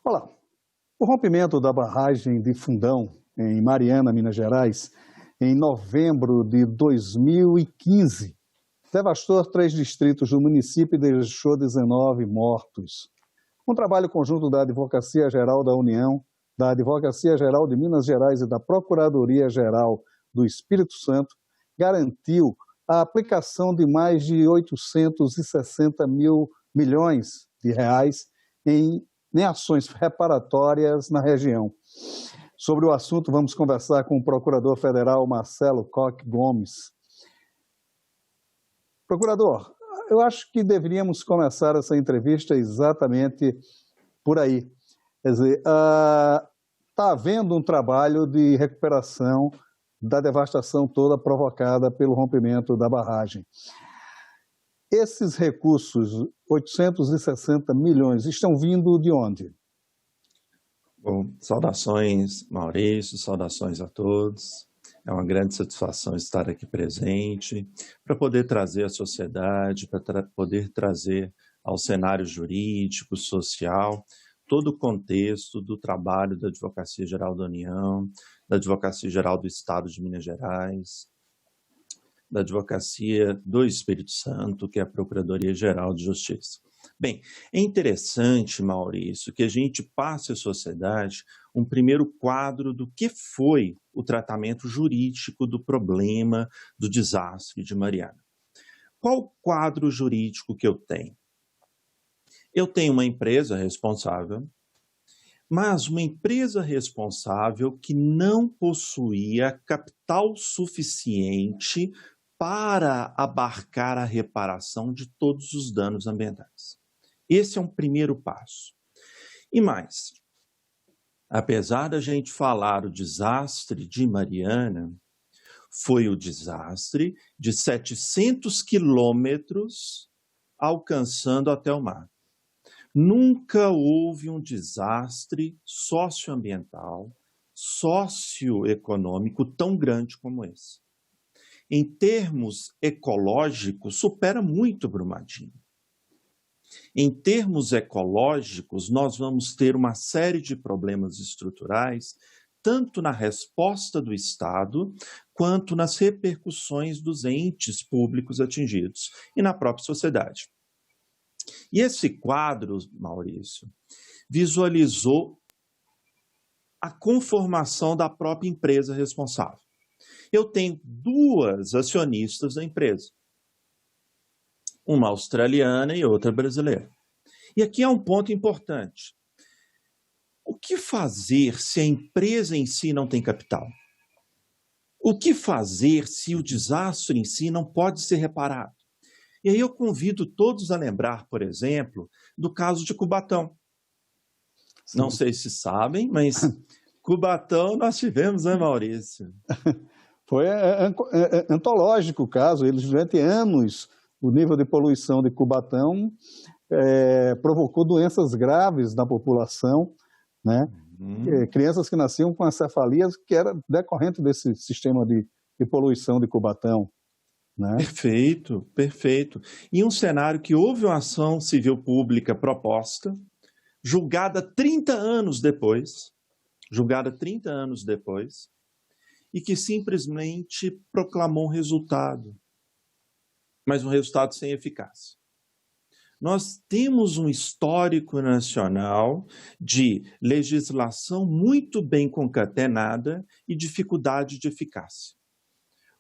Olá, o rompimento da barragem de Fundão, em Mariana, Minas Gerais, em novembro de 2015, devastou 3 distritos do município e deixou 19 mortos. Um trabalho conjunto da Advocacia Geral da União, da Advocacia Geral de Minas Gerais e da Procuradoria Geral do Espírito Santo garantiu a aplicação de mais de 860 milhões de reais em ações reparatórias na região. Sobre o assunto, vamos conversar com o Procurador Federal Marcelo Coque Gomes. Procurador, eu acho que deveríamos começar essa entrevista exatamente por aí. Quer dizer, está havendo um trabalho de recuperação da devastação toda provocada pelo rompimento da barragem. Esses recursos, 860 milhões, estão vindo de onde? Bom, saudações, Maurício, saudações a todos. É uma grande satisfação estar aqui presente para poder trazer à sociedade, para poder trazer ao cenário jurídico, social, todo o contexto do trabalho da Advocacia Geral da União, da Advocacia Geral do Estado de Minas Gerais, da Advocacia do Espírito Santo, que é a Procuradoria Geral de Justiça. Bem, é interessante, Maurício, que a gente passe à sociedade um primeiro quadro do que foi o tratamento jurídico do problema do desastre de Mariana. Qual o quadro jurídico que eu tenho? Eu tenho uma empresa responsável, mas uma empresa responsável que não possuía capital suficiente para abarcar a reparação de todos os danos ambientais. Esse é um primeiro passo. E mais, apesar da gente falar o desastre de Mariana, foi o desastre de 700 quilômetros alcançando até o mar. Nunca houve um desastre socioambiental, socioeconômico tão grande como esse. Em termos ecológicos, supera muito Brumadinho. Em termos ecológicos, nós vamos ter uma série de problemas estruturais, tanto na resposta do Estado, quanto nas repercussões dos entes públicos atingidos e na própria sociedade. E esse quadro, Maurício, visualizou a conformação da própria empresa responsável. Eu tenho 2 acionistas da empresa, uma australiana e outra brasileira. E aqui é um ponto importante. O que fazer se a empresa em si não tem capital? O que fazer se o desastre em si não pode ser reparado? E aí eu convido todos a lembrar, por exemplo, do caso de Cubatão. Sim. Não sei se sabem, mas Cubatão nós tivemos, né, Maurício? Foi antológico o caso. Eles, durante anos, o nível de poluição de Cubatão provocou doenças graves na população, né? Crianças que nasciam com encefalias que era decorrente desse sistema de poluição de Cubatão. Né? Perfeito, perfeito. E um cenário que houve uma ação civil pública proposta, julgada 30 anos depois, e que simplesmente proclamou um resultado, mas um resultado sem eficácia. Nós temos um histórico nacional de legislação muito bem concatenada e dificuldade de eficácia.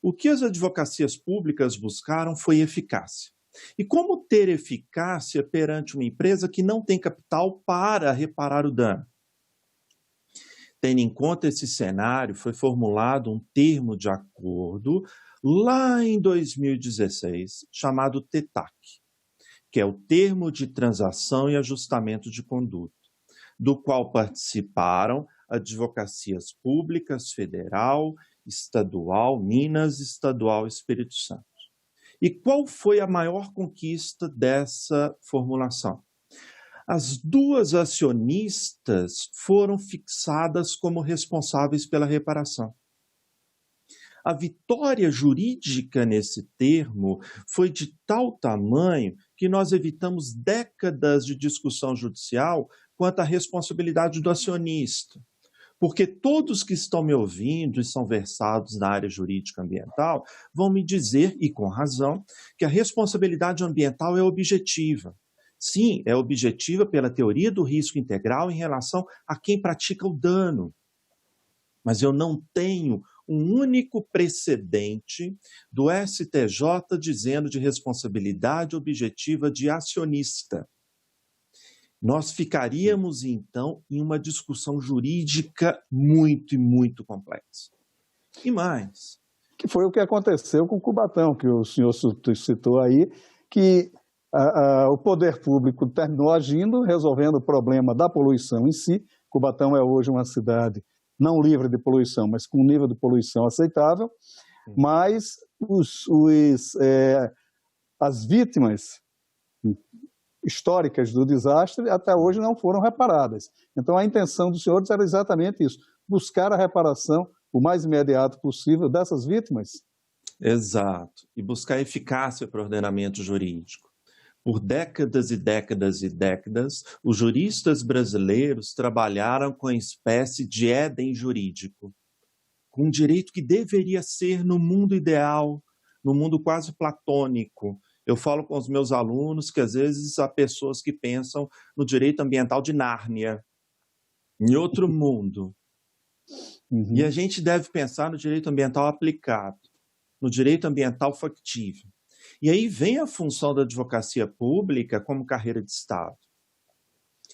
O que as advocacias públicas buscaram foi eficácia. E como ter eficácia perante uma empresa que não tem capital para reparar o dano? Tendo em conta esse cenário, foi formulado um termo de acordo lá em 2016, chamado TETAC, que é o Termo de Transação e Ajustamento de Conduta, do qual participaram advocacias públicas federal, estadual, Minas, estadual, Espírito Santo. E qual foi a maior conquista dessa formulação? As 2 acionistas foram fixadas como responsáveis pela reparação. A vitória jurídica nesse termo foi de tal tamanho que nós evitamos décadas de discussão judicial quanto à responsabilidade do acionista. Porque todos que estão me ouvindo e são versados na área jurídica ambiental vão me dizer, e com razão, que a responsabilidade ambiental é objetiva. Sim, é objetiva pela teoria do risco integral em relação a quem pratica o dano. Mas eu não tenho um único precedente do STJ dizendo de responsabilidade objetiva de acionista. Nós ficaríamos, então, em uma discussão jurídica muito e muito complexa. E mais. Que foi o que aconteceu com o Cubatão, que o senhor citou aí, que o poder público terminou agindo, resolvendo o problema da poluição em si. Cubatão é hoje uma cidade não livre de poluição, mas com um nível de poluição aceitável, mas as vítimas históricas do desastre até hoje não foram reparadas. Então a intenção dos senhores era exatamente isso, buscar a reparação o mais imediato possível dessas vítimas. Exato, e buscar eficácia para o ordenamento jurídico. Por décadas e décadas e décadas, os juristas brasileiros trabalharam com a espécie de Éden jurídico, com um direito que deveria ser no mundo ideal, no mundo quase platônico. Eu falo com os meus alunos que às vezes há pessoas que pensam no direito ambiental de Nárnia, em outro mundo. Uhum. E a gente deve pensar no direito ambiental aplicado, no direito ambiental factível. E aí vem a função da advocacia pública como carreira de Estado.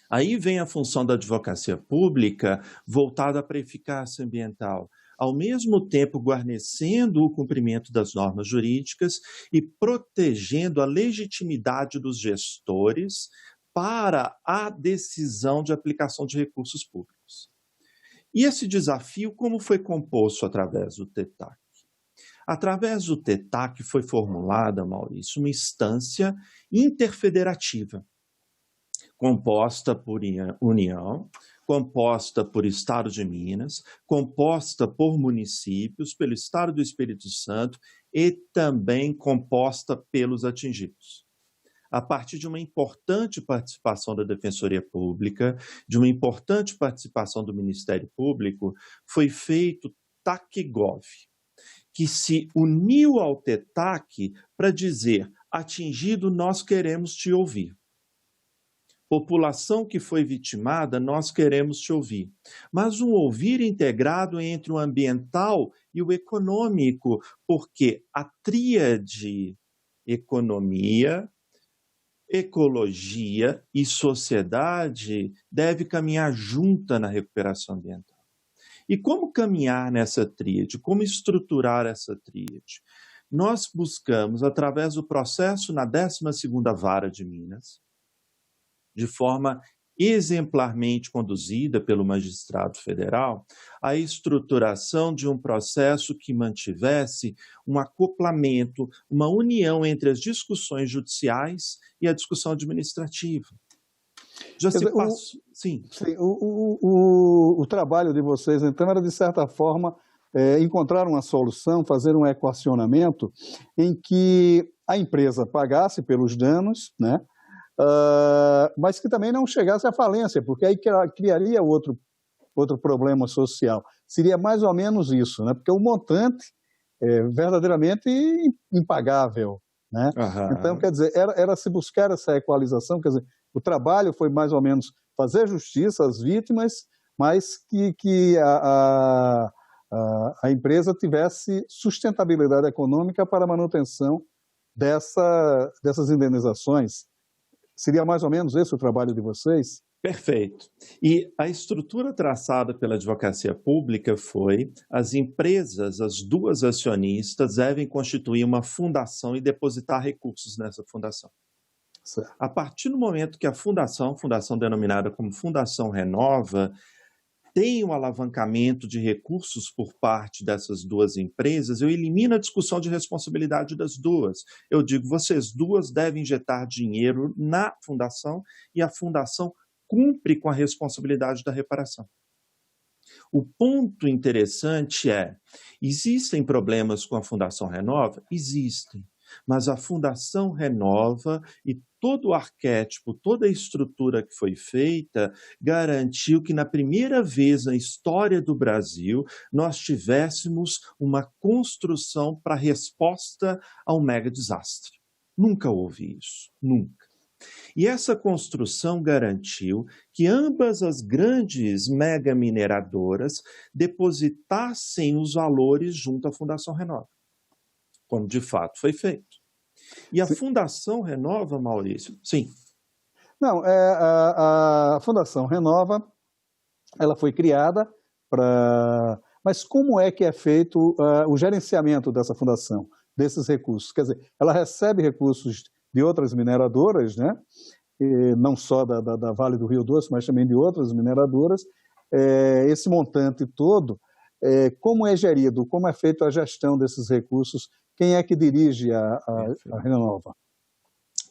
Aí vem a função da advocacia pública voltada para a eficácia ambiental, ao mesmo tempo guarnecendo o cumprimento das normas jurídicas e protegendo a legitimidade dos gestores para a decisão de aplicação de recursos públicos. E esse desafio, como foi composto através do TETAC? Através do TETAC foi formulada, Maurício, uma instância interfederativa, composta por União, composta por Estado de Minas, composta por municípios, pelo Estado do Espírito Santo e também composta pelos atingidos. A partir de uma importante participação da Defensoria Pública, de uma importante participação do Ministério Público, foi feito TACGOV, que se uniu ao TETAC para dizer: atingido, nós queremos te ouvir. População que foi vitimada, nós queremos te ouvir. Mas um ouvir integrado entre o ambiental e o econômico, porque a tríade economia, ecologia e sociedade deve caminhar junta na recuperação ambiental. E como caminhar nessa tríade? Como estruturar essa tríade? Nós buscamos, através do processo na 12ª Vara de Minas, de forma exemplarmente conduzida pelo magistrado federal, a estruturação de um processo que mantivesse um acoplamento, uma união entre as discussões judiciais e a discussão administrativa. Já se passou. Sim. O trabalho de vocês, então, era, de certa forma, encontrar uma solução, fazer um equacionamento em que a empresa pagasse pelos danos, né? Mas que também não chegasse à falência, porque aí criaria outro problema social. Seria mais ou menos isso, né? Porque o montante é verdadeiramente impagável, né? Uhum. Então, quer dizer, era se buscar essa equalização, quer dizer, o trabalho foi mais ou menos fazer justiça às vítimas, mas que a empresa tivesse sustentabilidade econômica para a manutenção dessas indenizações. Seria mais ou menos esse o trabalho de vocês? Perfeito. E a estrutura traçada pela advocacia pública foi: as empresas, as duas acionistas, devem constituir uma fundação e depositar recursos nessa fundação. Certo. A partir do momento que a fundação denominada como Fundação Renova, tem um alavancamento de recursos por parte dessas duas empresas, eu elimino a discussão de responsabilidade das duas. Eu digo: vocês duas devem injetar dinheiro na fundação e a fundação cumpre com a responsabilidade da reparação. O ponto interessante é: existem problemas com a Fundação Renova? Existem. Mas a Fundação Renova e todo o arquétipo, toda a estrutura que foi feita, garantiu que na primeira vez na história do Brasil, nós tivéssemos uma construção para resposta a um mega desastre. Nunca houve isso, nunca. E essa construção garantiu que ambas as grandes mega mineradoras depositassem os valores junto à Fundação Renova, como de fato foi feito. E a Fundação Renova, Maurício, sim. Não, a Fundação Renova, ela foi criada para... Mas como é que é feito o gerenciamento dessa fundação, desses recursos? Quer dizer, ela recebe recursos de outras mineradoras, né? E não só da Vale do Rio Doce, mas também de outras mineradoras. Esse montante todo, como é gerido, como é feita a gestão desses recursos, quem é que dirige a Renova?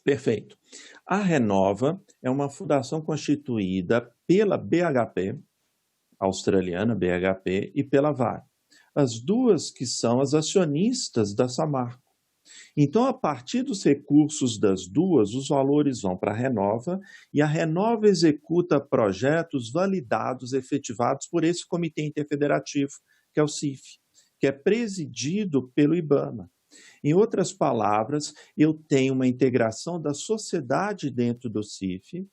Perfeito. A Renova é uma fundação constituída pela BHP, australiana BHP, e pela Vale. As duas que são as acionistas da Samarco. Então, a partir dos recursos das duas, os valores vão para a Renova e a Renova executa projetos validados, efetivados por esse Comitê Interfederativo, que é o CIF, que é presidido pelo IBAMA. Em outras palavras, eu tenho uma integração da sociedade dentro do CIF,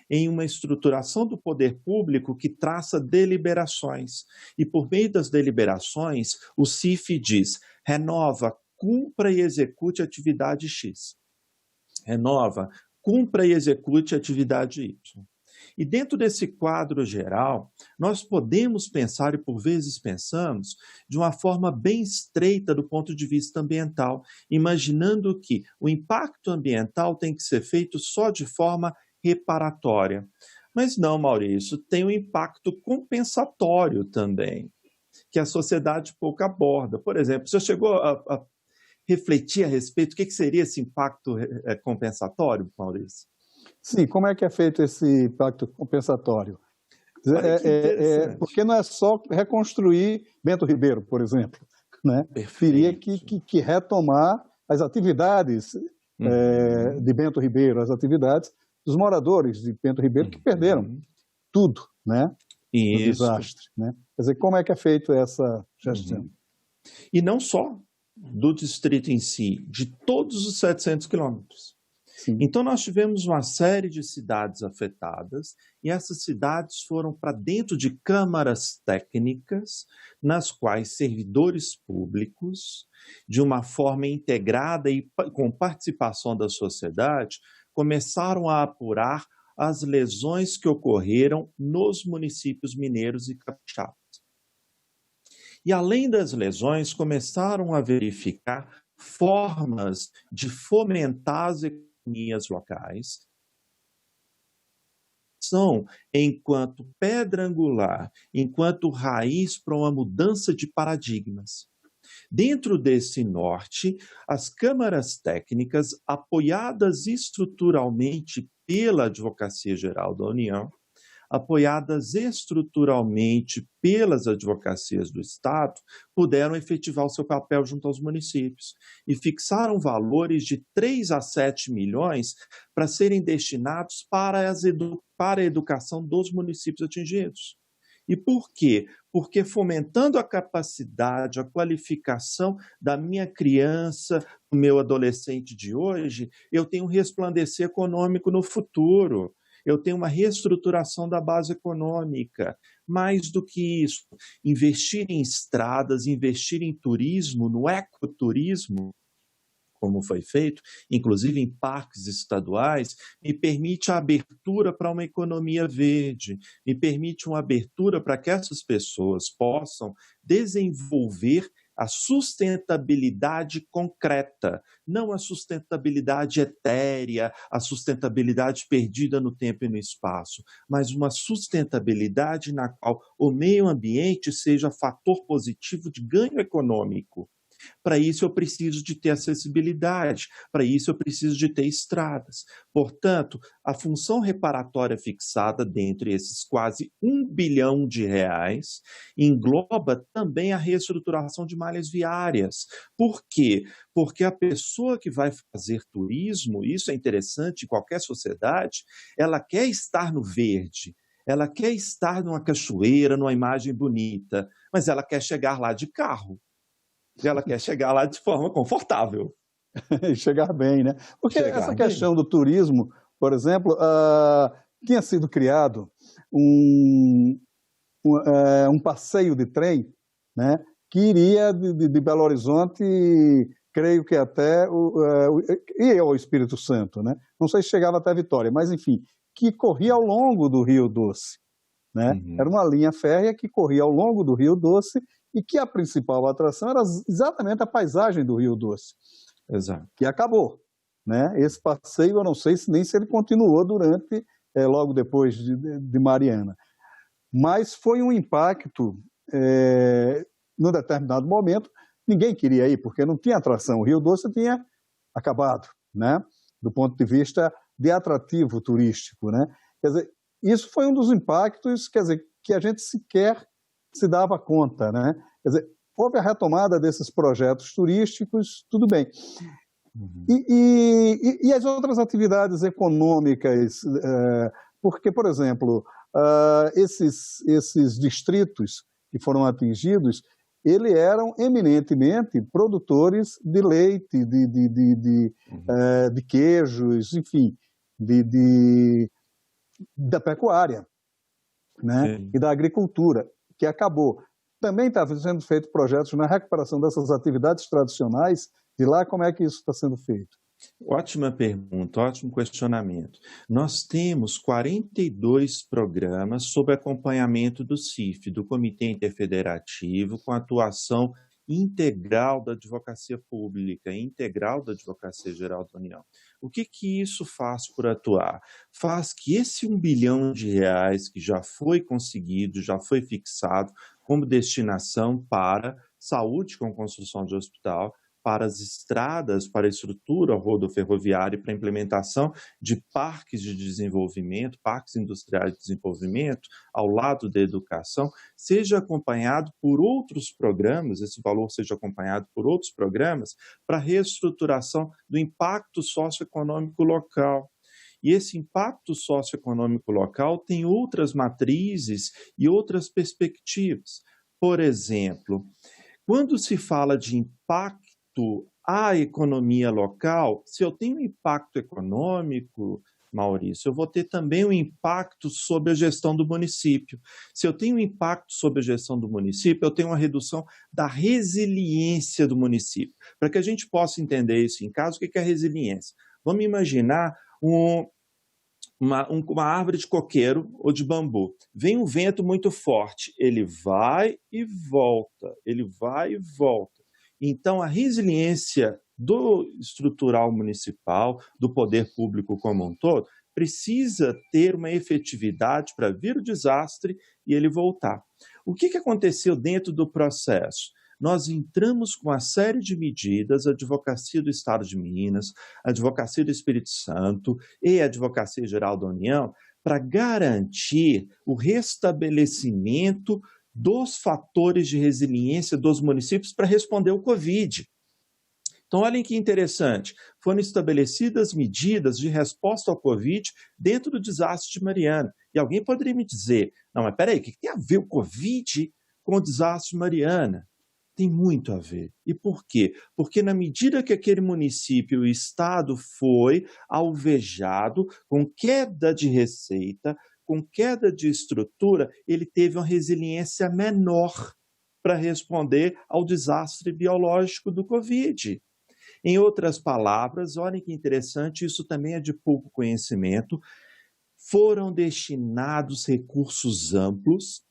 em uma estruturação do poder público que traça deliberações. E por meio das deliberações, o CIF diz: Renova, cumpra e execute atividade X. Renova, cumpra e execute atividade Y. E dentro desse quadro geral, nós podemos pensar, e por vezes pensamos, de uma forma bem estreita do ponto de vista ambiental, imaginando que o impacto ambiental tem que ser feito só de forma reparatória. Mas não, Maurício, tem um impacto compensatório também, que a sociedade pouco aborda. Por exemplo, você chegou a refletir a respeito do que seria esse impacto compensatório, Maurício? Sim, como é que é feito esse impacto compensatório? Porque não é só reconstruir Bento Ribeiro, por exemplo, né? Teria que retomar as atividades de Bento Ribeiro, as atividades dos moradores de Bento Ribeiro que perderam tudo, né? No desastre, né? Quer dizer, como é que é feito essa gestão? E não só do distrito em si, de todos os 700 quilômetros. Então, nós tivemos uma série de cidades afetadas e essas cidades foram para dentro de câmaras técnicas, nas quais servidores públicos, de uma forma integrada e com participação da sociedade, começaram a apurar as lesões que ocorreram nos municípios mineiros e capixabas. E, além das lesões, começaram a verificar formas de fomentar as economias locais, são enquanto pedra angular, enquanto raiz para uma mudança de paradigmas. Dentro desse norte, as câmaras técnicas, apoiadas estruturalmente pela Advocacia Geral da União, apoiadas estruturalmente pelas advocacias do Estado, puderam efetivar o seu papel junto aos municípios e fixaram valores de 3 a 7 milhões para serem destinados para a educação dos municípios atingidos. E por quê? Porque fomentando a capacidade, a qualificação da minha criança, do meu adolescente de hoje, eu tenho um resplandecer econômico no futuro. Eu tenho uma reestruturação da base econômica. Mais do que isso, investir em estradas, investir em turismo, no ecoturismo, como foi feito, inclusive em parques estaduais, me permite a abertura para uma economia verde, me permite uma abertura para que essas pessoas possam desenvolver a sustentabilidade concreta, não a sustentabilidade etérea, a sustentabilidade perdida no tempo e no espaço, mas uma sustentabilidade na qual o meio ambiente seja fator positivo de ganho econômico. Para isso, eu preciso de ter acessibilidade, para isso, eu preciso de ter estradas. Portanto, a função reparatória fixada dentre esses quase 1 bilhão de reais, engloba também a reestruturação de malhas viárias. Por quê? Porque a pessoa que vai fazer turismo, isso é interessante em qualquer sociedade, ela quer estar no verde, ela quer estar numa cachoeira, numa imagem bonita, mas ela quer chegar lá de carro, ela quer chegar lá de forma confortável. E chegar bem, né? Porque essa Chegar bem. questão do turismo, por exemplo, tinha sido criado um, um passeio de trem, né, que iria de Belo Horizonte, creio que até ia ao Espírito Santo, né? Não sei se chegava até Vitória, mas enfim, que corria ao longo do Rio Doce, né? Era uma linha férrea que corria ao longo do Rio Doce e que a principal atração era exatamente a paisagem do Rio Doce. Exato. Que acabou, né? Esse passeio eu não sei nem se ele continuou durante, logo depois de Mariana. Mas foi um impacto, num determinado momento, ninguém queria ir, porque não tinha atração. O Rio Doce tinha acabado, né? Do ponto de vista de atrativo turístico, né? Quer dizer, isso foi um dos impactos, quer dizer, que a gente sequer se dava conta, né? Quer dizer, houve a retomada desses projetos turísticos, tudo bem. E as outras atividades econômicas, porque, por exemplo, esses distritos que foram atingidos, eles eram eminentemente produtores de leite, de queijos, enfim, da pecuária, né? E da agricultura, que acabou. Também está sendo feito projetos na recuperação dessas atividades tradicionais, de lá como é que isso está sendo feito? Ótima pergunta, ótimo questionamento. Nós temos 42 programas sob acompanhamento do CIF, do Comitê Interfederativo, com atuação integral da Advocacia Pública, integral da Advocacia Geral da União. O que isso faz por atuar? Faz que esse R$1 bilhão que já foi conseguido, já foi fixado como destinação para saúde com construção de hospital, para as estradas, para a estrutura rodoferroviária e para a implementação de parques de desenvolvimento, parques industriais de desenvolvimento, ao lado da educação, seja acompanhado por outros programas, esse valor seja acompanhado por outros programas, para a reestruturação do impacto socioeconômico local. E esse impacto socioeconômico local tem outras matrizes e outras perspectivas. Por exemplo, quando se fala de impacto à economia local, se eu tenho um impacto econômico, Maurício, eu vou ter também um impacto sobre a gestão do município. Se eu tenho um impacto sobre a gestão do município, eu tenho uma redução da resiliência do município. Para que a gente possa entender isso em casa, o que é resiliência? Vamos imaginar uma árvore de coqueiro ou de bambu. Vem um vento muito forte, ele vai e volta, ele vai e volta. Então, a resiliência do estrutural municipal, do poder público como um todo, precisa ter uma efetividade para vir o desastre e ele voltar. O que aconteceu dentro do processo? Nós entramos com uma série de medidas, a Advocacia do Estado de Minas, a Advocacia do Espírito Santo e a Advocacia Geral da União, para garantir o restabelecimento dos fatores de resiliência dos municípios para responder ao Covid. Então, olhem que interessante, foram estabelecidas medidas de resposta ao Covid dentro do desastre de Mariana. E alguém poderia me dizer, não, mas peraí, o que tem a ver o Covid com o desastre de Mariana? Tem muito a ver. E por quê? Porque na medida que aquele município, o estado foi alvejado com queda de receita, com queda de estrutura, ele teve uma resiliência menor para responder ao desastre biológico do Covid. Em outras palavras, olhem que interessante, isso também é de pouco conhecimento, foram destinados recursos amplos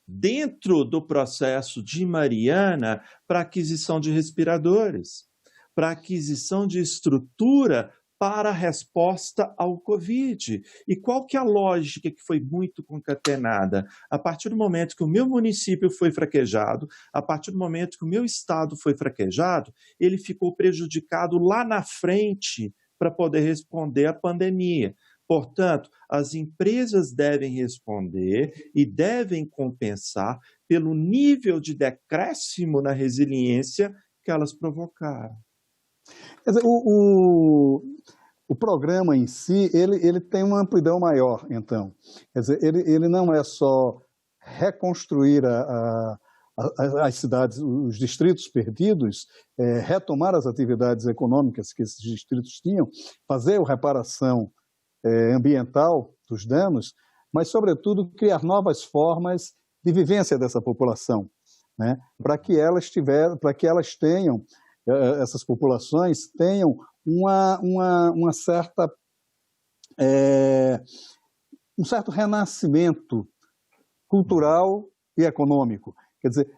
dentro do processo de Mariana para aquisição de respiradores, para aquisição de estrutura para a resposta ao Covid. E qual que é a lógica que foi muito concatenada? A partir do momento que o meu município foi fraquejado, a partir do momento que o meu estado foi fraquejado, ele ficou prejudicado lá na frente para poder responder à pandemia. Portanto, as empresas devem responder e devem compensar pelo nível de decréscimo na resiliência que elas provocaram. Quer dizer, o programa em si, ele tem uma amplidão maior, então. Quer dizer, ele não é só reconstruir as cidades, os distritos perdidos, retomar as atividades econômicas que esses distritos tinham, fazer a reparação ambiental dos danos, mas, sobretudo, criar novas formas de vivência dessa população, né? Para que elas tenham, essas populações tenham uma certa, um certo renascimento cultural e econômico. Quer dizer,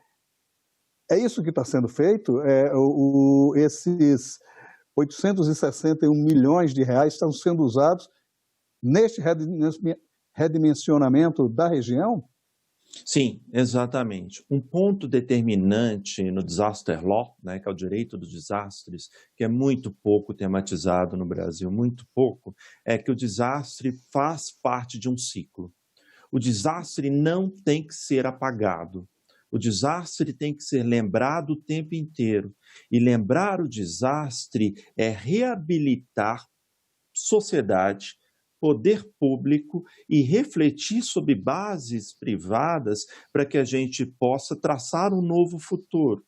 é isso que está sendo feito, esses 861 milhões de reais estão sendo usados neste redimensionamento da região? Sim, exatamente. Um ponto determinante no disaster law, né, que é o direito dos desastres, que é muito pouco tematizado no Brasil, muito pouco, é que o desastre faz parte de um ciclo. O desastre não tem que ser apagado. O desastre tem que ser lembrado o tempo inteiro. E lembrar o desastre é reabilitar sociedade, poder público e refletir sobre bases privadas para que a gente possa traçar um novo futuro.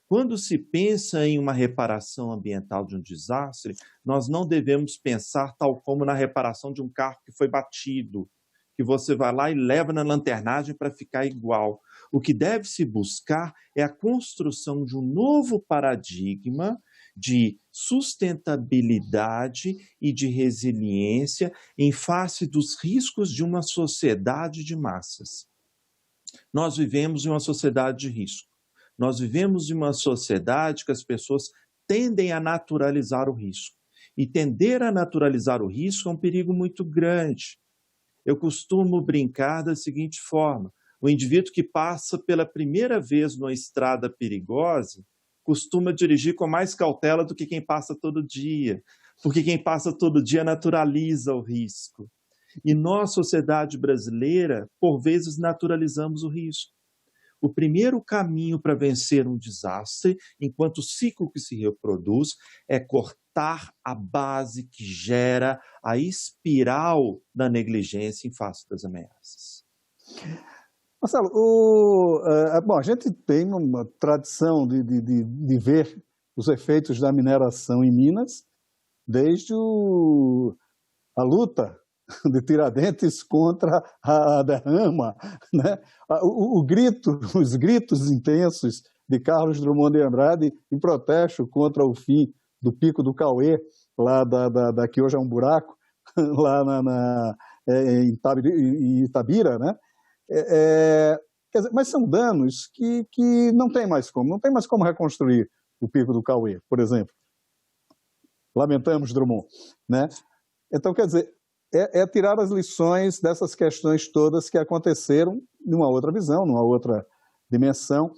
Quando se pensa em uma reparação ambiental de um desastre, nós não devemos pensar tal como na reparação de um carro que foi batido, que você vai lá e leva na lanternagem para ficar igual. O que deve se buscar é a construção de um novo paradigma de sustentabilidade e de resiliência em face dos riscos de uma sociedade de massas. Nós vivemos em uma sociedade de risco. Nós vivemos em uma sociedade que as pessoas tendem a naturalizar o risco. E tender a naturalizar o risco é um perigo muito grande. Eu costumo brincar da seguinte forma: o indivíduo que passa pela primeira vez numa estrada perigosa costuma dirigir com mais cautela do que quem passa todo dia, porque quem passa todo dia naturaliza o risco. E nós, sociedade brasileira, por vezes naturalizamos o risco. O primeiro caminho para vencer um desastre, enquanto ciclo que se reproduz, é cortar a base que gera a espiral da negligência em face das ameaças. Marcelo, bom, a gente tem uma tradição de ver os efeitos da mineração em Minas desde a luta de Tiradentes contra a derrama, né? Os gritos intensos de Carlos Drummond de Andrade em protesto contra o fim do Pico do Cauê, lá da que hoje é um buraco, lá em Itabira, né? Quer dizer, mas são danos que não tem mais como reconstruir o Pico do Cauê, por exemplo. Lamentamos, Drummond, né? Então, quer dizer, tirar as lições dessas questões todas que aconteceram numa outra visão, numa outra dimensão.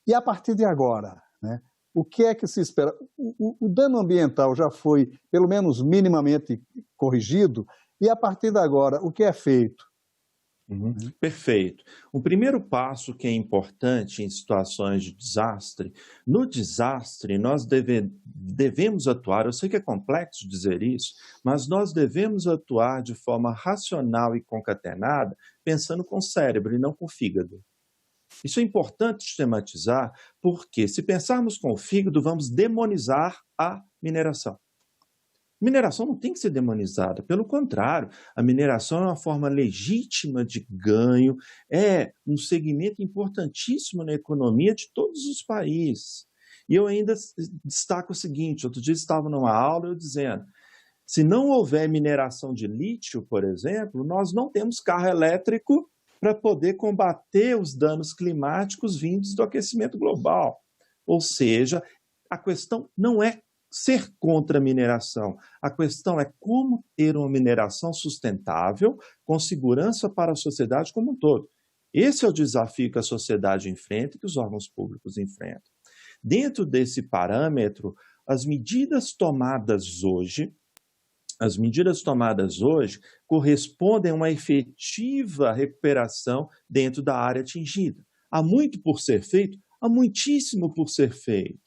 E a partir de agora, né, o que é que se espera? O dano ambiental já foi, pelo menos minimamente, corrigido, e a partir de agora, o que é feito? Perfeito. O primeiro passo que é importante em situações de desastre, no desastre nós devemos atuar, eu sei que é complexo dizer isso, mas nós devemos atuar de forma racional e concatenada, pensando com o cérebro e não com o fígado. Isso é importante sistematizar, porque se pensarmos com o fígado, vamos demonizar a mineração. Mineração não tem que ser demonizada, pelo contrário, a mineração é uma forma legítima de ganho, é um segmento importantíssimo na economia de todos os países. E eu ainda destaco o seguinte: outro dia estava numa aula eu dizendo, se não houver mineração de lítio, por exemplo, nós não temos carro elétrico para poder combater os danos climáticos vindos do aquecimento global. Ou seja, a questão não é ser contra a mineração. A questão é como ter uma mineração sustentável, com segurança para a sociedade como um todo. Esse é o desafio que a sociedade enfrenta e que os órgãos públicos enfrentam. Dentro desse parâmetro, as medidas tomadas hoje As medidas tomadas hoje correspondem a uma efetiva recuperação dentro da área atingida. Há muito por ser feito, há muitíssimo por ser feito,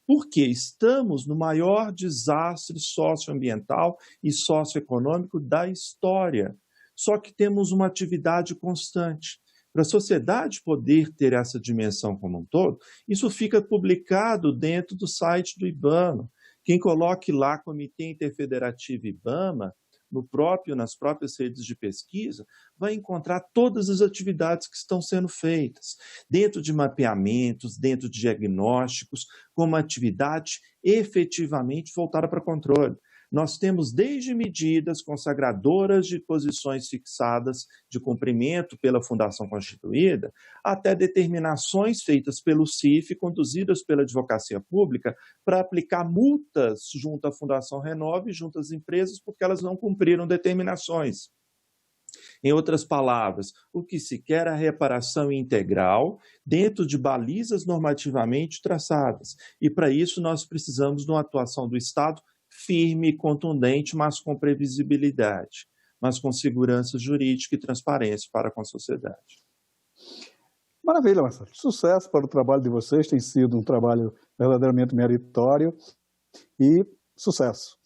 porque estamos no maior desastre socioambiental e socioeconômico da história. Só que temos uma atividade constante. Para a sociedade poder ter essa dimensão como um todo, isso fica publicado dentro do site do IBAMA. Quem coloque lá Comitê Interfederativo IBAMA, nas próprias redes de pesquisa, vai encontrar todas as atividades que estão sendo feitas, dentro de mapeamentos, dentro de diagnósticos, com uma atividade efetivamente voltada para controle. Nós temos desde medidas consagradoras de posições fixadas de cumprimento pela Fundação Constituída, até determinações feitas pelo CIF, conduzidas pela Advocacia Pública, para aplicar multas junto à Fundação Renove e junto às empresas, porque elas não cumpriram determinações. Em outras palavras, o que se quer é a reparação integral dentro de balizas normativamente traçadas. E para isso nós precisamos de uma atuação do Estado firme e contundente, mas com previsibilidade, mas com segurança jurídica e transparência para com a sociedade. Maravilha, Marcelo. Sucesso para o trabalho de vocês, tem sido um trabalho verdadeiramente meritório e sucesso.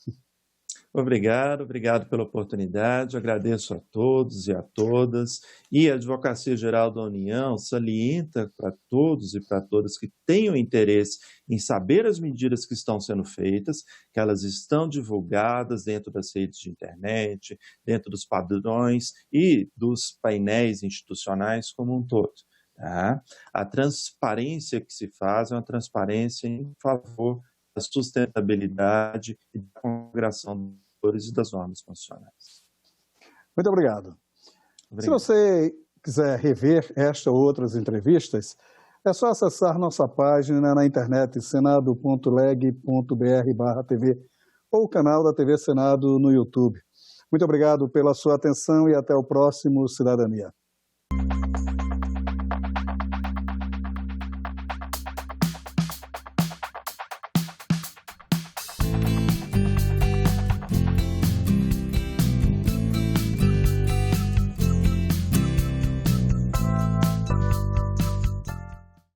Obrigado pela oportunidade, agradeço a todos e a todas, e a Advocacia Geral da União salienta para todos e para todas que tenham interesse em saber as medidas que estão sendo feitas, que elas estão divulgadas dentro das redes de internet, dentro dos padrões e dos painéis institucionais como um todo. Tá? A transparência que se faz é uma transparência em favor da sustentabilidade e da consagração e das normas constitucionais. Muito obrigado. Se você quiser rever esta ou outras entrevistas, é só acessar nossa página na internet senado.leg.br/TV ou o canal da TV Senado no YouTube. Muito obrigado pela sua atenção e até o próximo Cidadania.